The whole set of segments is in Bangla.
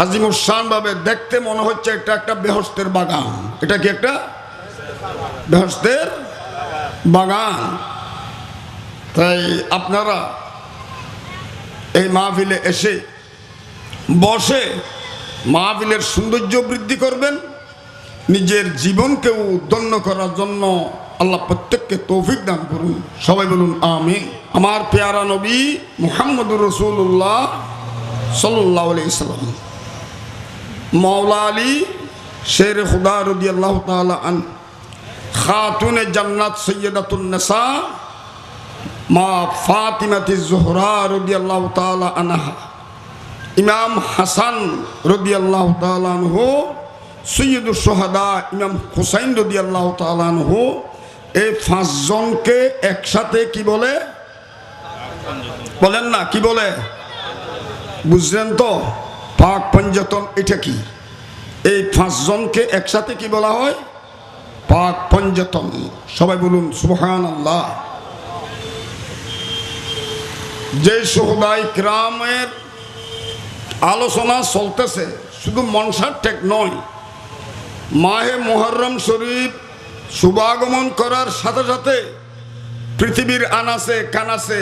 আজিমুসান ভাবে দেখতে মনে হচ্ছে এটা একটা বেহস্তের বাগান। এটা কি একটা বেহস্তের বাগান? তাই আপনারা এই মাহফিলে এসে বসে মাহফিলের সৌন্দর্য বৃদ্ধি করবেন, নিজের জীবনকেও ধন্য করার জন্য আল্লাহ প্রত্যেককে তৌফিক দান করুন। সবাই বলুন আমিন। আমার পেয়ারা নবী মুহাম্মদুর রাসূলুল্লাহ সাল্লাল্লাহু আলাইহি সাল্লাম মৌলা আলী শের খুদা রাদিয়াল্লাহু তাআলা আন খাতুনে জান্নাত সৈয়দাতুন নিসা মা ফাতিমাতুজ জোহরা রাদিয়াল্লাহু তাআলা আনহা, ইমাম হাসান রাদিয়াল্লাহু তাআলা আনহু, সৈয়দুশ শুহাদা ইমাম হুসাইন রাদিয়াল্লাহু তাআলা আনহু, এই পাঁচজনকে একসাথে কি বলে? বলেন না, কি বলে? বুঝলেন তো? পাক পঞ্জতন। এটা কি? এই পাঁচজনকে একসাথে কি বলা হয়? পাক পঞ্জতন। সবাই বলুন সুবহানাল্লাহ। যে শুহাদায়ে কিরামের আলোচনা চলতেছে, শুধু মনসার ঠেক নয়, মাহে মুহররম শরীফ শুভাগমন করার সাথে সাথে পৃথিবীর আনাচে কানাচে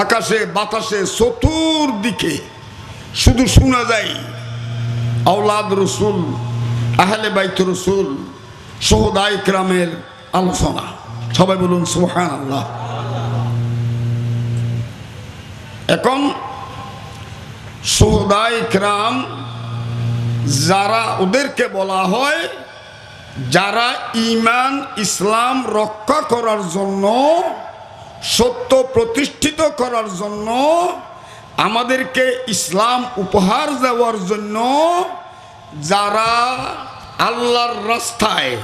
আকাশে বাতাসে চতুর্দিকে শুধু শোনা যায় আওলাদ রসুল, আহলে বাইত রসুল, শুহাদায়ে কিরামের আলোচনা। সবাই বলুন সুবহানাল্লাহ। এখন শুহাদায়ে কিরাম যারা, ওদেরকে বলা হয় যারা ঈমান ইসলাম রক্ষা করার জন্য, সত্য প্রতিষ্ঠিত করার জন্য, আমাদেরকে ইসলাম উপহার দেওয়ার জন্য, যারা আল্লাহর রাস্তায়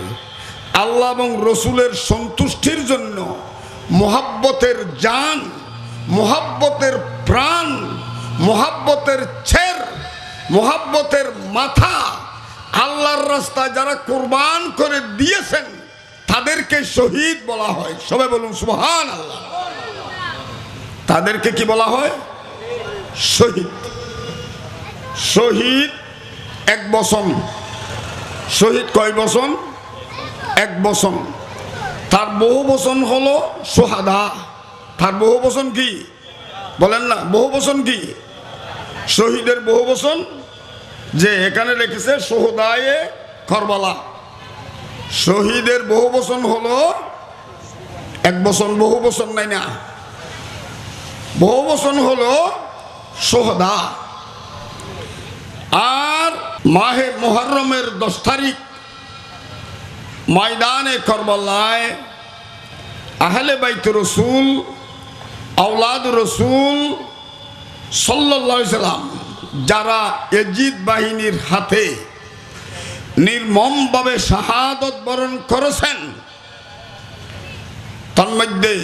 আল্লাহ এবং রসুলের সন্তুষ্টির জন্য মোহাব্বতের জান, মোহাব্বতের প্রাণ, মোহাব্বতের ছের, মোহাব্বতের মাথা আল্লাহর রাস্তায় যারা কুরবান করে দিয়েছেন তাদেরকে শহীদ বলা হয়। সবাই বলুন সুবহানাল্লাহ। তাদেরকে কি বলা হয়? শহীদ। শহীদ এক বচন। শহীদ কয় বচন? এক বচন। তার বহু বচন হলো শুহাদা। তার বহু বচন কি? বলেন না, বহু বচন কি? শহীদের বহু বচন যে এখানে লিখেছে শুহাদায়ে কারবালা। শহীদের বহু বচন হলো এক বচন, বহু বচন নাই না, বহু বচন হলো শুহাদা। আর মাহে মুহররমের 10 তারিখ ময়দানে কারবালায় আহলে বাইত রসুল, আওলাদ রসুল সাল্লাল্লাহু আলাইহি সাল্লাম যারা ইয়াজিদ বাহিনীর হাতে নির্মমভাবে শাহাদত বরণ করেছেন, তার মধ্যে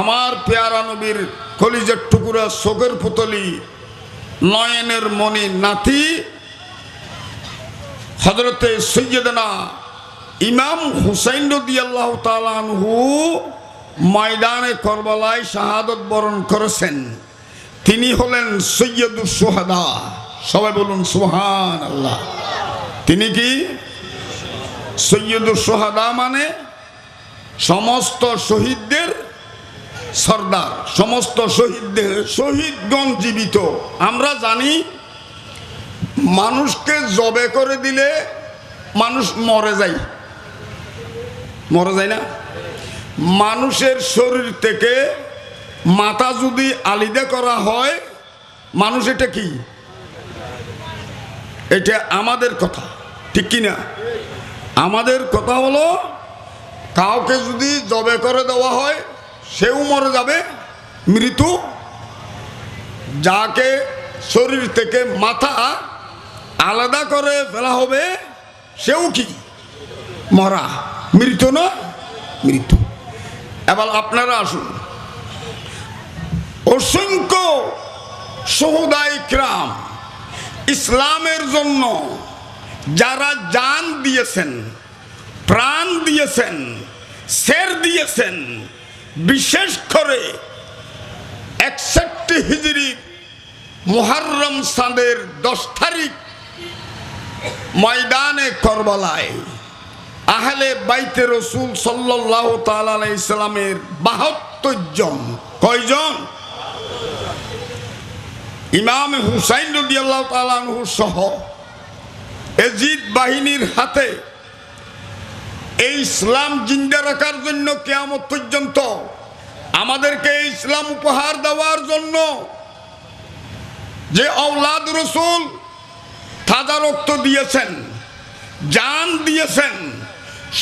আমার পেয়ারা নবীর কলিজার টুকুরা, চোখের পুতলি, নয়নের মণি নাতি হযরতে সৈয়দনা ইমাম হুসাইন রাদিয়াল্লাহু তাআলা আনহু ময়দানে কারবালায় শাহাদত বরণ করেছেন। তিনি হলেন সৈয়দুশ শুহাদা। সবাই বলুন সুবহানাল্লাহ। তিনি কি? সৈয়দুশ শুহাদা মানে সমস্ত শহীদদের সর্দার, সমস্ত শহীদদের। শহীদগণ জীবিত। আমরা জানি মানুষকে জবে করে দিলে মানুষ মরে যায়, মরে যায় না? মানুষের শরীর থেকে মাথা যদি আলাদা করা হয়, মানুষ এটা কি? এটা আমাদের কথা, ঠিক কি না? আমাদের কথা হলো কাউকে যদি জবে করে দেওয়া হয় সেও মরে যাবে, মৃত্যু। যাকে শরীর থেকে মাথা আলাদা করে ফেলা হবে সেও কি? মরা, মৃত্যু না? মৃত্যু। এবার আপনারা আসুন, অসংখ্য শুহাদায়ে কিরাম ইসলামের জন্য যারা জান দিয়েছেন, প্রাণ দিয়েছেন, শের দিয়েছেন, বিশেষ করে 61 হিজরি মুহররম চাঁদের 10 তারিখ ময়দানে কারবালায় আহলে বাইতে রাসূল সাল্লাল্লাহু তাআলা আলাইহিস সালামের ৭২ জন। কয়জন? ইমাম হুসাইন রাদিয়াল্লাহু তাআলা আনহু সহ এজিদ বাহিনীর হাতে এই ইসলাম জিন্দা রাখার জন্য কিয়ামত পর্যন্ত আমাদেরকে ইসলাম উপহার দেওয়ার জন্য যে আওলাদ রাসূল তাজা রক্ত দিয়েছেন, জান দিয়েছেন,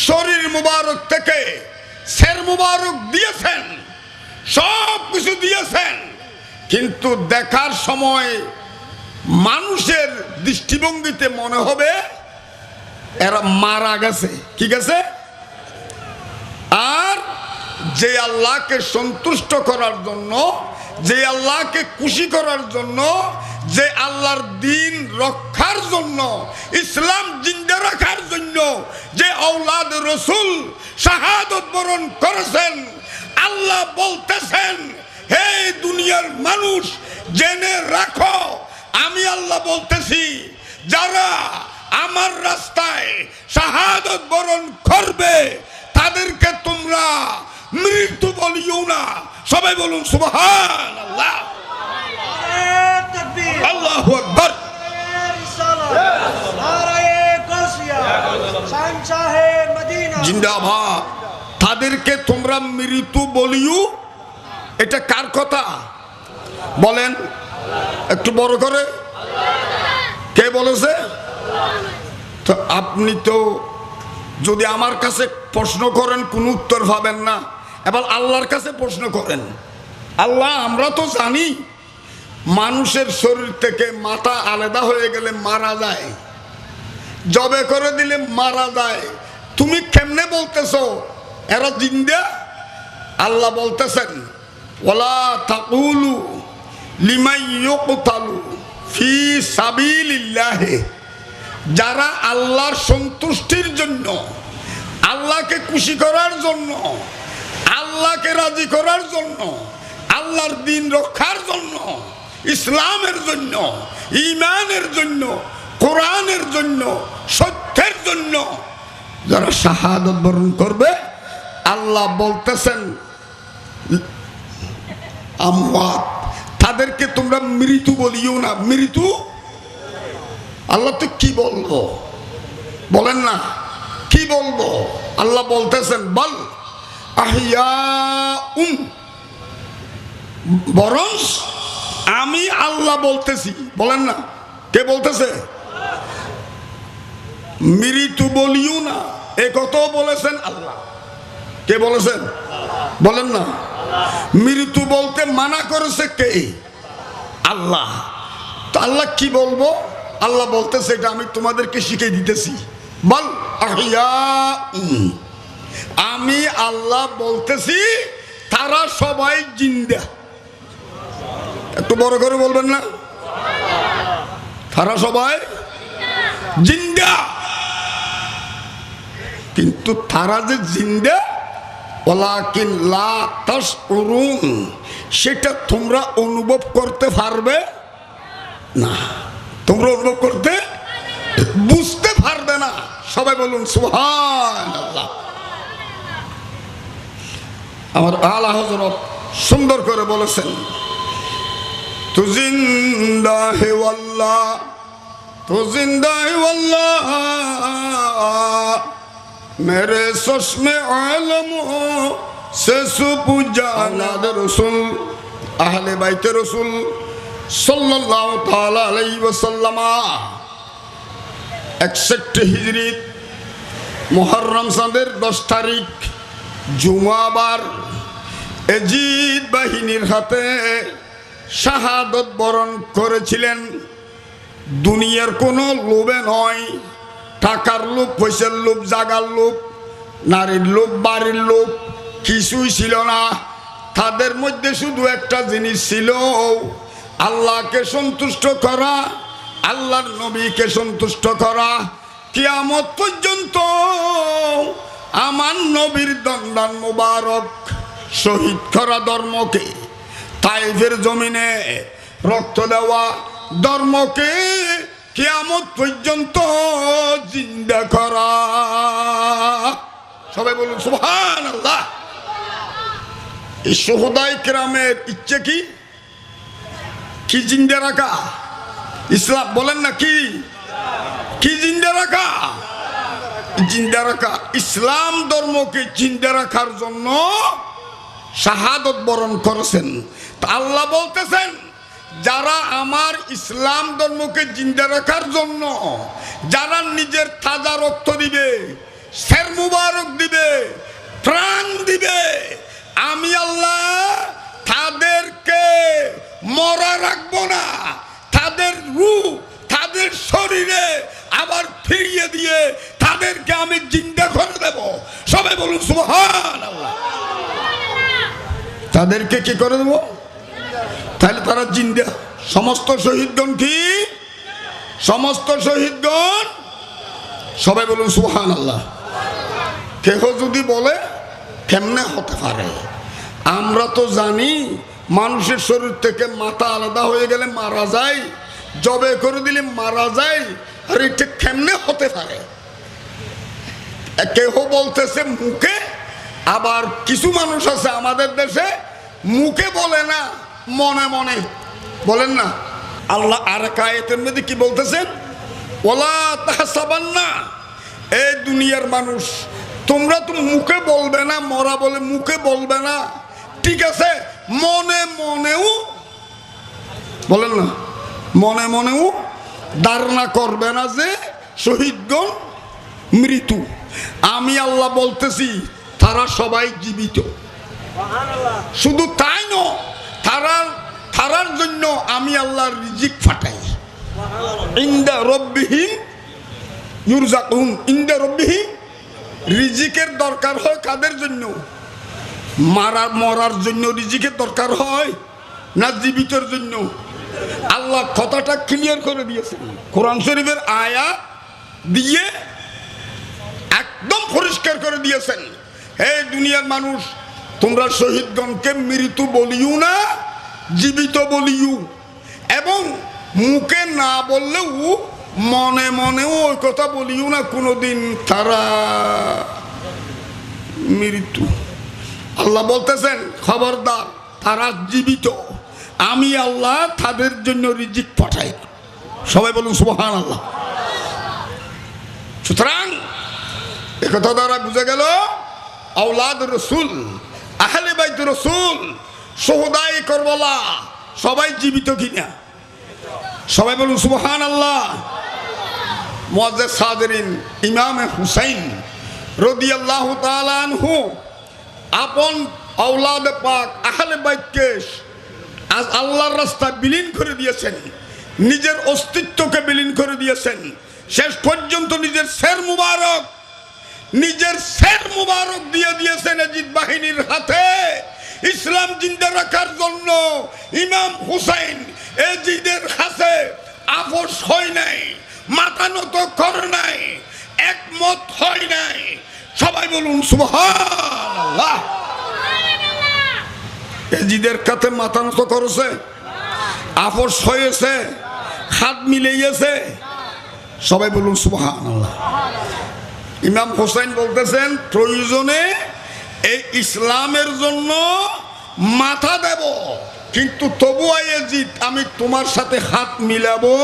শরীর মুবারক থেকে সের মুবারক দিয়েছেন, সব কিছু দিয়েছেন, কিন্তু দেখার সময় মানুষের দৃষ্টিভঙ্গিতে মনে হবে এরা মারা গেছে। কি গেছে? আর যে আল্লাহকে সন্তুষ্ট করার জন্য, যে আল্লাহকে খুশি করার জন্য, যে আল্লাহর দ্বীন রক্ষার জন্য, ইসলাম জিন্দা রাখার জন্য যে আওলাদ রাসূল শাহাদত বরণ করেছেন, আল্লাহ বলতেছেন, হে দুনিয়ার মানুষ জেনে রাখো, আমি আল্লাহ বলতেছি, যারা আমার রাস্তায় শাহাদত বরণ করবে তাদেরকে তোমরা মৃত্যু বলিও না। সবাই বলুন সুবহানাল্লাহ, আল্লাহু আকবার। জিন্দাবাদ। তাদেরকে তোমরা মৃত্যু বলিও, এটা কার কথা বলেন একটু বড় করে? কে বলেছে? তো আপনি তো যদি আমার কাছে প্রশ্ন করেন কোনো উত্তর পাবেন না, এবার আল্লাহর কাছে প্রশ্ন করেন। আল্লাহ, আমরা তো জানি মানুষের শরীর থেকে মাথা আলাদা হয়ে গেলে মারা যায়, জবে করে দিলে মারা যায়, তুমি কেমনে বলতেছো এরা জিন্দা? আল্লাহ বলতেছেন, ওয়ালা তাকুলু লিমান ইউকতালু ফি সাবিলিল্লাহ, যারা আল্লাহর সন্তুষ্টির জন্য, আল্লাহকে খুশি করার জন্য, আল্লাহকে রাজি করার জন্য, আল্লাহর দ্বীন রক্ষার জন্য, ইসলামের জন্য, ঈমানের জন্য, কোরআনের জন্য, সত্যের জন্য যারা শাহাদত বরণ করবে, আল্লাহ বলতেছেন আমওয়াত, তাদেরকে তোমরা মৃত্যু বলিও না। মৃত্যু আল্লাহ তো কি বলবো বলেন না, কি বলবো? আল্লাহ বলতেছেন বল আহিয়াউন, বরং আমি আল্লাহ বলতেছি। বলেন না, কে বলতেছে? মৃত্যু বলিও না, এ কথাও বলেছেন আল্লাহ। কে বলেছেন? বলেন না। মৃত্যু বলতে মানা করেছে কে? আল্লাহ। তো আল্লাহ কি বলবো? আল্লাহ বলতেছে, এটা আমি তোমাদেরকে শিখিয়ে দিতেছি। বল আহিয়াউন, আমি আল্লাহ বলতেছি তারা সবাই জিন্দা। একটু বড় করে বলবেন না? তারা সবাই জিন্দা, কিন্তু তারা যে জিন্দা ওয়ালাকিন লা তাশউরুন, সেটা তোমরা অনুভব করতে পারবে না। তোমরা অনুভব করতে, বুঝতে পারবে না। সবাই বলুন সুবহানাল্লাহ। আমার আলা হযরত সুন্দর করে বলেছেন, তু জিন্দা হে ওয়াল্লাহ, তু জিন্দা হে ওয়াল্লাহ, মেরে চশমে আলম সে সুবু জানাদ রাসূল আহলে বাইতে রাসূল সাল্লাল্লাহু তাআলা আলাইহি ওয়াসাল্লাম 61 হিজরি মুহররম চাঁদের 10 তারিখ জুমাবার এজিদ বাহিনীর হাতে শাহাদত বরণ করেছিলেন। দুনিয়ার কোনো লোভে নয়, টাকার লোভ, পয়সার লোভ, জাগার লোভ, নারীর লোভ, বাড়ির লোভ কিছুই ছিল না। তাদের মধ্যে শুধু একটা জিনিস ছিল, আল্লাহকে সন্তুষ্ট করা, আল্লাহর নবীকে সন্তুষ্ট করা। কিয়ামত পর্যন্ত আমার নবীর দন্দান মুবারক শহীদ করা ধর্মকে, তাইফের জমিনে রক্ত দেওয়া ধর্মকে কিয়ামত পর্যন্ত জিন্দা করা। সবাই বলুন সুবহানাল্লাহ। এই শুহাদায়ে কেরামের ইচ্ছে কি? কি জিন্দা রাখা? ইসলাম বলেন না, কি কি জিন্দা রাখা? জিন্দা রাখা। ইসলাম ধর্মকে জিন্দা রাখার জন্য শাহাদত বরণ করেছেন। তা আল্লাহ বলতেছেন, যারা আমার ইসলাম ধর্মকে জিন্দা রাখার জন্য যারা নিজের তাজা রক্ত দিবে, শের মুবারক দিবে, প্রাণ দিবে, আমি আল্লাহ তাদেরকে মরা রাখবো না, তাদের রূহ তাদের শরীরে আবার ফিরিয়ে দিয়ে তাদেরকে আমি জিন্দা করে দেব। সবাই বলুন সুবহানাল্লাহ। তাদেরকে কি করে দেব? তাহলে তারা জিন্দা। সমস্ত শহীদগণ কি? সমস্ত শহীদগণ। সবাই বলুন সুবহানাল্লাহ। কেহ যদি বলে কেমনে হতে পারে? আমরা তো জানি মানুষের শরীর থেকে মাথা আলাদা হয়ে গেলে মারা যায়, জবে করে দিলে মারা যায়, আর এটা কেমনে হতে পারে? কেহ বলতেছে মুখে, আবার কিছু মানুষ আছে আমাদের দেশে মুখে বলে না, মনে মনে বলেন না। আল্লাহ আর এক আয়াতের মধ্যে কি বলতেছেন? ওয়ালা তাহসাবান্না, এই দুনিয়ার মানুষ তোমরা তো মুখে বলবে না, মরা বলে মুখে বলবে না, ঠিক আছে, মনে মনেও বলেন না, মনে মনেও ধারণা করবে না যে শহীদগণ মৃত্যু। আমি আল্লাহ বলতেছি তারা সবাই জীবিত। শুধু তাই নয়, তারার জন্য আমি আল্লাহ রিজিক ফাটাই। ইনদা রব্বিহিম ইউরজাকুন, ইনদা রব্বিহিম। রিজিকের দরকার হয় কাদের জন্য? মরার জন্য রিজিকের দরকার হয় না জীবিতর জন্য? আল্লাহ কথাটা ক্লিয়ার করে দিয়েছেন কোরআন শরীফের আয়াত দিয়ে, একদম পরিষ্কার করে দিয়েছেন। হে দুনিয়ার মানুষ, তোমরা শহীদগণকে মৃত্যু বলিও না, জীবিত বলিও, এবং মুখে না বললেও মনে মনেও ওই কথা বলিও না কোনোদিন তারা মৃত্যু। আল্লাহ বলতেছেন খবরদার, তারা জীবিত, আমি আল্লাহ তাদের জন্য রিজিক পাঠাই। সবাই বলুন সুবহানাল্লাহ। সুতরাং একথা দ্বারা বুঝা গেল আওলাদ রসুল, আহলে বাইত রসুল, শুহাদায়ে কারবালা সবাই জীবিত কিনা? সবাই বলুন সুবহানাল্লাহ। মুআজ্জাজ সাদরিন, ইমাম হুসাইন রাদিয়াল্লাহু তাআলা আনহু আপন আওলাদ পাক আহলে বাইতকে আজ আল্লাহর রাস্তায় বিলীন করে দিয়েছেন, নিজের অস্তিত্বকে বিলীন করে দিয়েছেন। শেষ পর্যন্ত নিজের শের মুবারক দিয়ে দিয়েছেন এজিদ বাহিনীর হাতে। ইসলাম জিন্দা রাখার জন্য ইমাম হুসাইন এজিদের হাতে আপোষ হয় নাই, মাথা নত করে নাই, একমত হয় নাই। সবাই বলুন সুবহানাল্লাহ। এজিদের কাছে মাথা নত করেছে, আপোষ হয়েছে, হাত মিলিয়েছে। সবাই বলুন সুবহানাল্লাহ। ইমাম হুসাইন বলতেছেন প্রয়োজনে এই ইসলামের জন্য মাথা দেব, কিন্তু তবু এজিদ আমি তোমার সাথে হাত মিলাবো।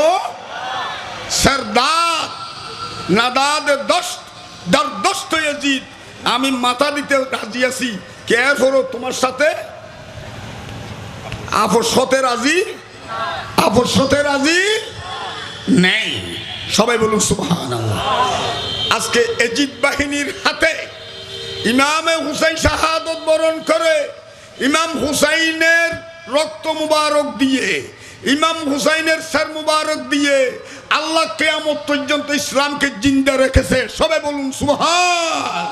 সরদার নাদাদ দরদস্ত এজিদ, আমি মাথা দিতে রাজি আছি, কে ধরো তোমার সাথে আপোষ হতে রাজি নেই। সবাই বলুন সুবহানাল্লাহ। আজকে এজিদ বাহিনীর হাতে ইমামে হুসাইন শাহাদত বরণ করে, ইমাম হুসাইনের রক্ত মুবারক দিয়ে, ইমাম হুসাইনের শের মুবারক দিয়ে আল্লাহ কিয়ামত পর্যন্ত ইসলামকে জিন্দা রেখেছে। সবাই বলুন সুবহান।